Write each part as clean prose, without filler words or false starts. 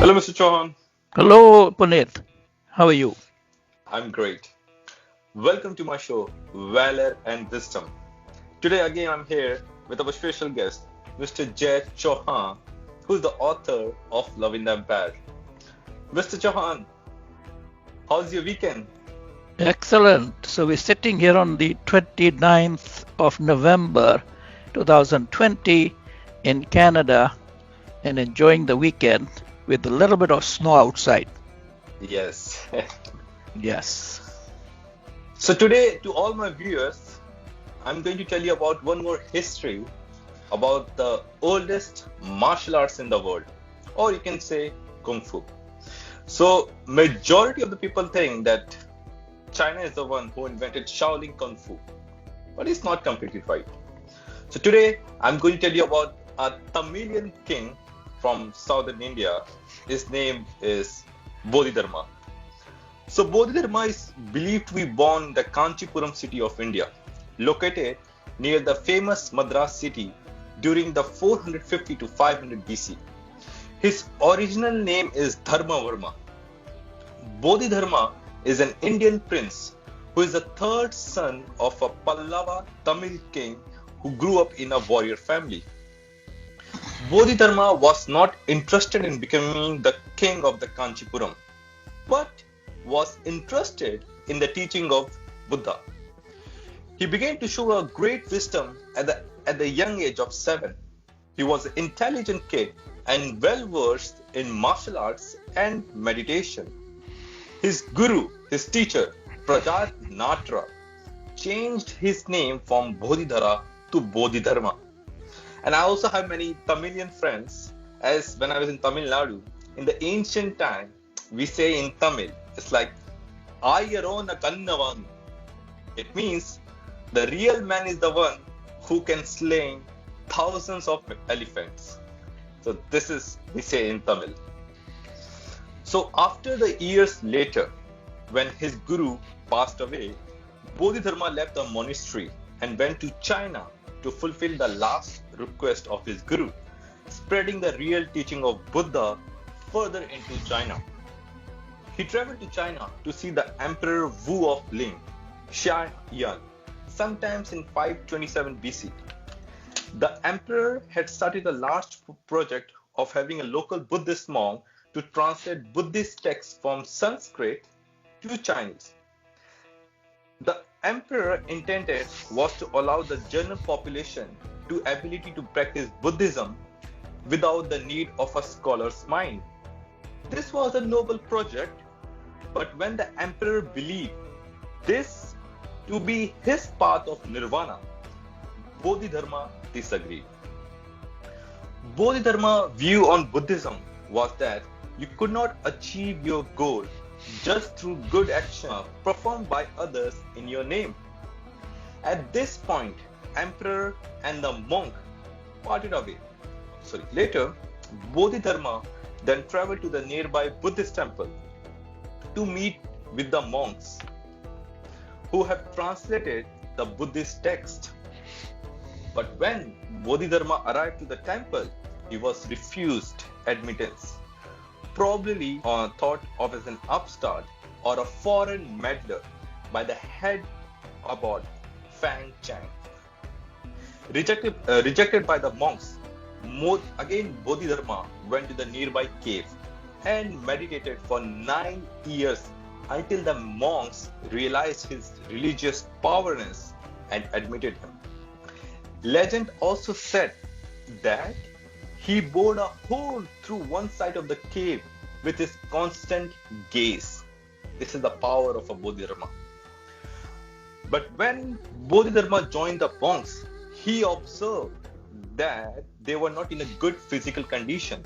Hello, Mr. Chauhan. Hello, Puneet. How are you? I'm great. Welcome to my show, Valor and Wisdom. Today, again, I'm here with our special guest, Mr. Jay Chauhan, who's the author of Loving the Empire. Mr. Chauhan, how's your weekend? Excellent. So we're sitting here on the 29th of November 2020 in Canada and enjoying the weekend with a little bit of snow outside. Yes. Yes. So, today, to all my viewers, I'm going to tell you about one more history about the oldest martial arts in the world, or you can say Kung Fu. So, majority of the people think that China is the one who invented Shaolin Kung Fu, but it's not completely right. So today I'm going to tell you about a Tamilian king from southern India. His name is Bodhidharma. So Bodhidharma is believed to be born in the Kanchipuram city of India, located near the famous Madras city during the 450 to 500 BC. His original name is Dharmavarma. Bodhidharma is an Indian prince who is the third son of a Pallava Tamil king who grew up in a warrior family. Bodhidharma was not interested in becoming the king of the Kanchipuram, but was interested in the teaching of Buddha. He began to show a great wisdom at the young age of 7. He was an intelligent kid and well versed in martial arts and meditation. His guru, his teacher, Prajat Natra, changed his name from Bodhidhara to Bodhidharma. And I also have many Tamilian friends, as when I was in Tamil Nadu, in the ancient time, we say in Tamil, it's like, Ayarona Kannavan. It means the real man is the one who can slay thousands of elephants. So this is, we say in Tamil. So after the years later, when his guru passed away, Bodhidharma left the monastery and went to China to fulfill the last request of his guru, spreading the real teaching of Buddha further into China. He traveled to China to see the Emperor Wu of Ling, Xia Yan, sometimes in 527 BC. The emperor had started a large project of having a local Buddhist monk to translate Buddhist texts from Sanskrit to Chinese. The emperor intended was to allow the general population to ability to practice Buddhism without the need of a scholar's mind. This was a noble project, but when the emperor believed this to be his path of nirvana, Bodhidharma disagreed. Bodhidharma's view on Buddhism was that you could not achieve your goal just through good action performed by others in your name. At this point, emperor and the monk parted away. Later, Bodhidharma then traveled to the nearby Buddhist temple to meet with the monks who have translated the Buddhist text. But when Bodhidharma arrived to the temple, he was refused admittance, probably thought of as an upstart or a foreign meddler by the head abbot Fang Chang. Rejected by the monks, again Bodhidharma went to the nearby cave and meditated for 9 years until the monks realized his religious powerness and admitted him. Legend also said that he bored a hole through one side of the cave with his constant gaze. This is the power of a Bodhidharma. But when Bodhidharma joined the monks, he observed that they were not in a good physical condition.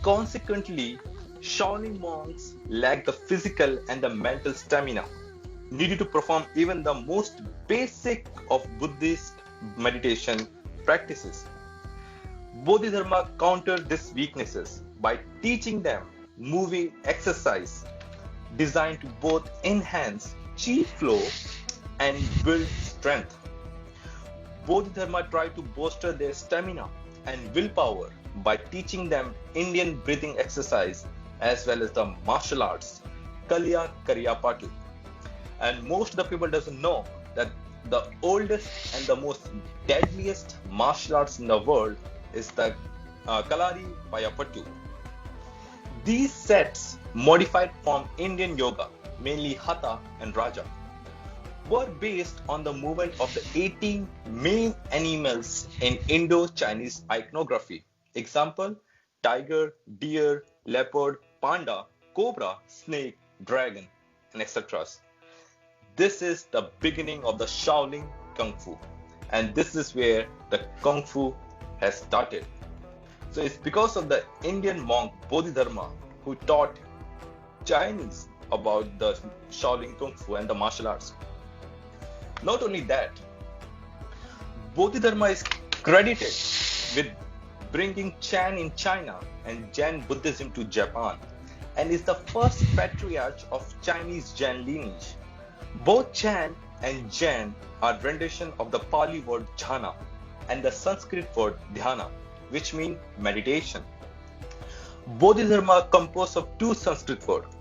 Consequently, Shaolin monks lacked the physical and the mental stamina needed to perform even the most basic of Buddhist meditation practices. Bodhidharma countered these weaknesses by teaching them moving exercise designed to both enhance chi flow and build strength. Bodhidharma tried to bolster their stamina and willpower by teaching them Indian breathing exercise as well as the martial arts, Kalya Karyapatu. And most of the people doesn't know that the oldest and the most deadliest martial arts in the world is the Kalari Payapattu. These sets, modified from Indian yoga, mainly Hatha and Raja, were based on the movement of the 18 main animals in Indo-Chinese iconography. Example, tiger, deer, leopard, panda, cobra, snake, dragon, and etc. This is the beginning of the Shaolin Kung Fu, and this is where the Kung Fu has started. So it's because of the Indian monk Bodhidharma who taught Chinese about the Shaolin Kung Fu and the martial arts. Not only that, Bodhidharma is credited with bringing Chan in China and Jain Buddhism to Japan, and is the first patriarch of Chinese Jain lineage. Both Chan and Jain are rendition of the Pali word jhana and the Sanskrit word dhyana, which mean meditation. Bodhidharma composed of two Sanskrit words.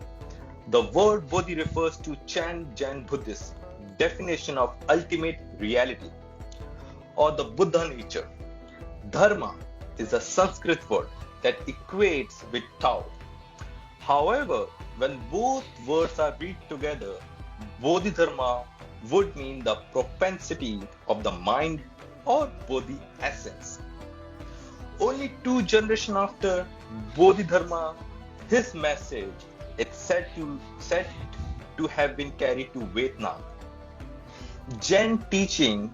The word Bodhi refers to Chan Jain Buddhist definition of ultimate reality or the Buddha nature. Dharma is a Sanskrit word that equates with Tao. However, when both words are read together, Bodhidharma would mean the propensity of the mind or Bodhi essence. Only 2 generations after Bodhidharma, his message is said to have been carried to Vietnam. Jain teaching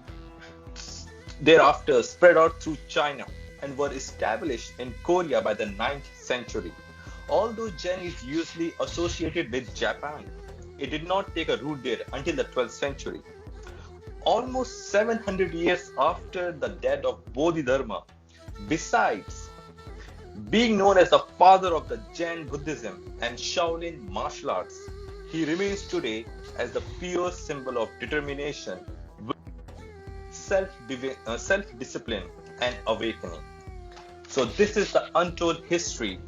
thereafter spread out through China and were established in Korea by the 9th century. Although Jain is usually associated with Japan, it did not take a root there until the 12th century. Almost 700 years after the death of Bodhidharma, besides being known as the father of the Jain Buddhism and Shaolin martial arts, he remains today as the pure symbol of determination, self-discipline, and awakening. So this is the untold history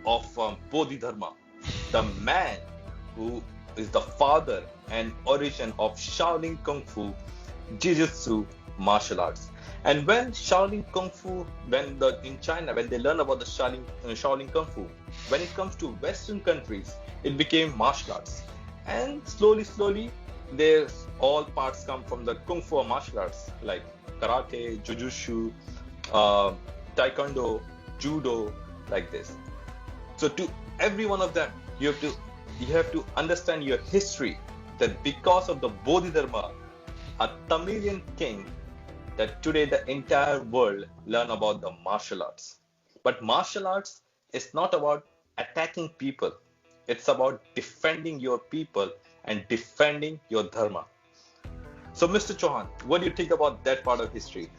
of Bodhidharma, the man who is the father and origin of Shaolin Kung Fu, Jiu-Jitsu, martial arts. And when Shaolin Kung Fu, in China, when they learn about the Shaolin Kung Fu, when it comes to Western countries, it became martial arts. And slowly, there's all parts come from the Kung Fu or martial arts, like karate, jujutsu, taekwondo, judo, like this. So to every one of them, you have to understand your history, that because of the Bodhidharma, a Tamilian king, that today the entire world learn about the martial arts. But martial arts is not about attacking people. It's about defending your people and defending your dharma. So Mr. Chauhan, what do you think about that part of history?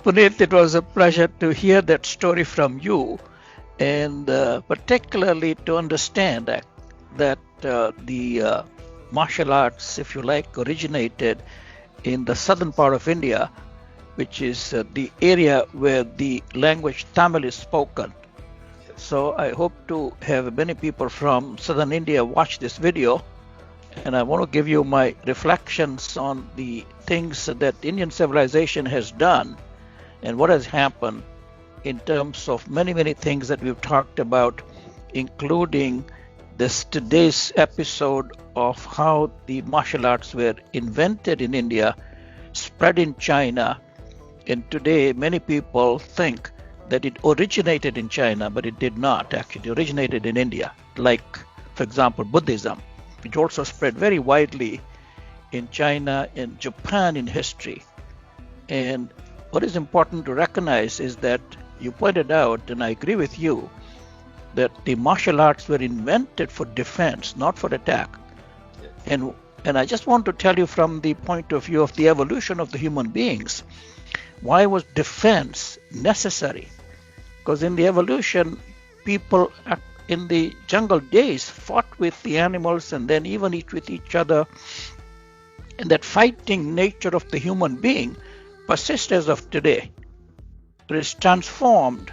Puneet, it was a pleasure to hear that story from you, and particularly to understand that the martial arts, if you like, originated in the southern part of India, which is the area where the language Tamil is spoken. So I hope to have many people from southern India watch this video, and I want to give you my reflections on the things that Indian civilization has done and what has happened in terms of many things that we've talked about, including today's episode of how the martial arts were invented in India, spread in China, and today many people think that it originated in China, but it did not actually. It originated in India, like, for example, Buddhism, which also spread very widely in China and Japan in history. And what is important to recognize is that you pointed out, and I agree with you, that the martial arts were invented for defense, not for attack. And I just want to tell you from the point of view of the evolution of the human beings, why was defense necessary? Because in the evolution, people in the jungle days fought with the animals and then even eat with each other. And that fighting nature of the human being persists as of today, but is transformed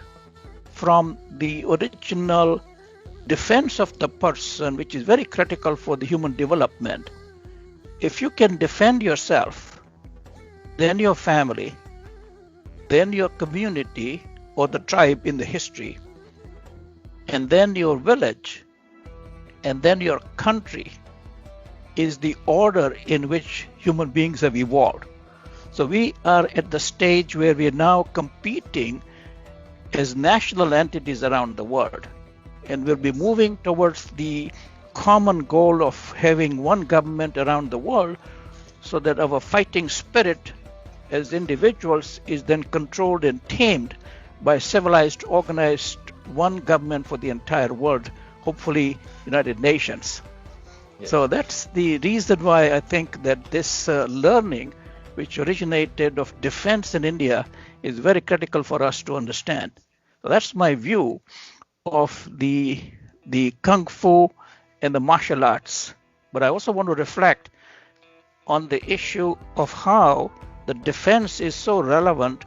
from the original defense of the person, which is very critical for the human development. If you can defend yourself, then your family, then your community or the tribe in the history, and then your village, and then your country is the order in which human beings have evolved. So we are at the stage where we are now competing as national entities around the world, and we'll be moving towards the common goal of having one government around the world, so that our fighting spirit as individuals is then controlled and tamed by civilized, organized one government for the entire world, hopefully United Nations. Yes. So that's the reason why I think that this learning, which originated of defense in India, is very critical for us to understand. So that's my view of the Kung Fu and the martial arts. But I also want to reflect on the issue of how the defense is so relevant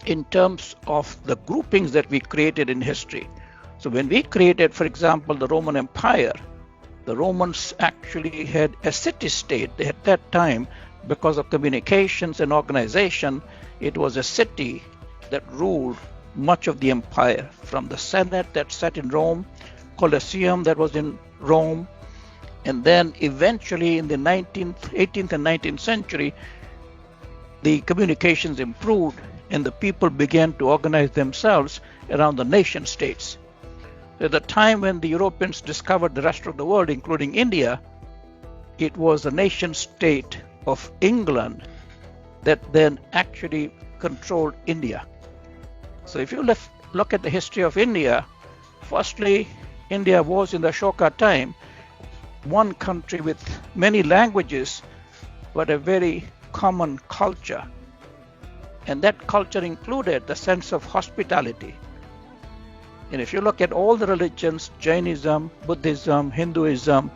in terms of the groupings that we created in history. So when we created, for example, the Roman Empire, the Romans actually had a city-state. At that time, because of communications and organization, it was a city that ruled much of the empire, from the Senate that sat in Rome, Colosseum that was in Rome, and then eventually in the 18th and 19th century, the communications improved and the people began to organize themselves around the nation states. At the time when the Europeans discovered the rest of the world, including India, it was the nation state of England that then actually controlled India. So if you look at the history of India, firstly, India was in the Ashoka time one country with many languages, but a very common culture. And that culture included the sense of hospitality. And if you look at all the religions, Jainism, Buddhism, Hinduism,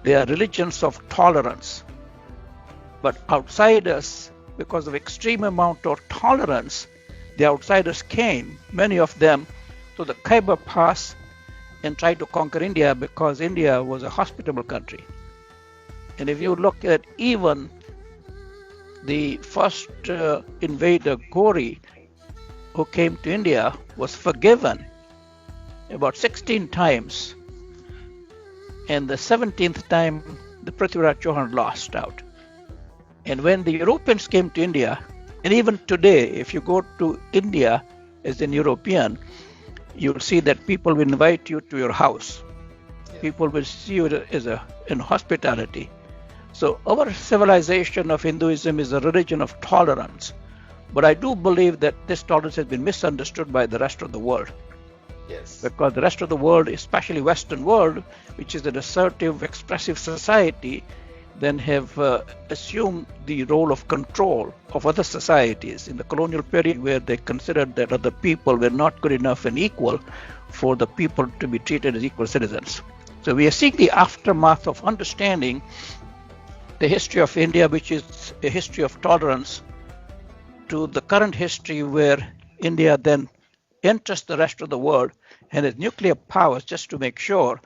they are religions of tolerance. But outsiders, because of extreme amount of tolerance, the outsiders came, many of them, to the Khyber Pass and tried to conquer India because India was a hospitable country. And if you look at even the first invader, Ghori, who came to India, was forgiven about 16 times. And the 17th time, the Prithviraj Chauhan lost out. And when the Europeans came to India, and even today, if you go to India as an European, you'll see that people will invite you to your house. Yeah. People will see you as in hospitality. So our civilization of Hinduism is a religion of tolerance. But I do believe that this tolerance has been misunderstood by the rest of the world. Yes. Because the rest of the world, especially Western world, which is an assertive, expressive society, then have assumed the role of control of other societies in the colonial period, where they considered that other people were not good enough and equal for the people to be treated as equal citizens. So we are seeing the aftermath of understanding the history of India, which is a history of tolerance, to the current history where India then enters the rest of the world and has nuclear powers, just to make sure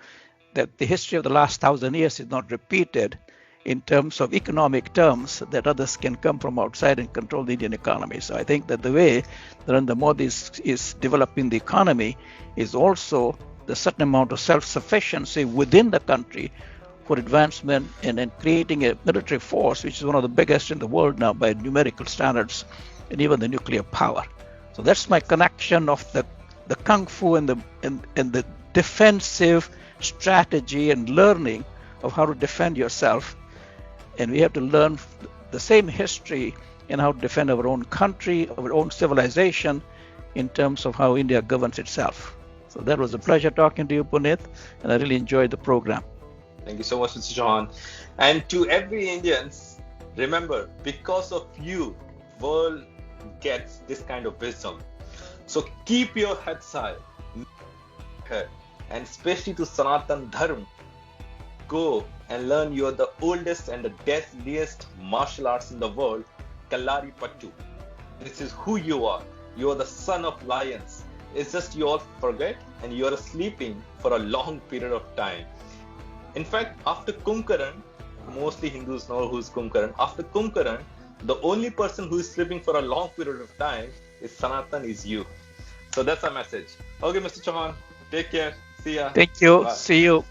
that the history of the last 1,000 years is not repeated in terms of economic terms, that others can come from outside and control the Indian economy. So I think that the way Narendra Modi is developing the economy is also the certain amount of self-sufficiency within the country for advancement, and creating a military force which is one of the biggest in the world now by numerical standards, and even the nuclear power. So that's my connection of the Kung Fu and the defensive strategy and learning of how to defend yourself. And we have to learn the same history in how to defend our own country, our own civilization, in terms of how India governs itself. So that was a pleasure talking to you, Puneet, and I really enjoyed the program. Thank you so much, Mr. Chauhan. And to every Indians, remember, because of you, world gets this kind of wisdom. So keep your head high, and especially to Sanatan Dharma, go and learn. You're the oldest and the deadliest martial arts in the world. Kallari Pattu. This is who you are. You are the son of lions. It's just you all forget and you are sleeping for a long period of time. In fact, after Kumkaran, mostly Hindus know who's Kumkaran. After Kumkaran, the only person who is sleeping for a long period of time is Sanatan, is you. So that's our message. Okay, Mr. Chauhan, take care. See ya. Thank you. Bye. See you.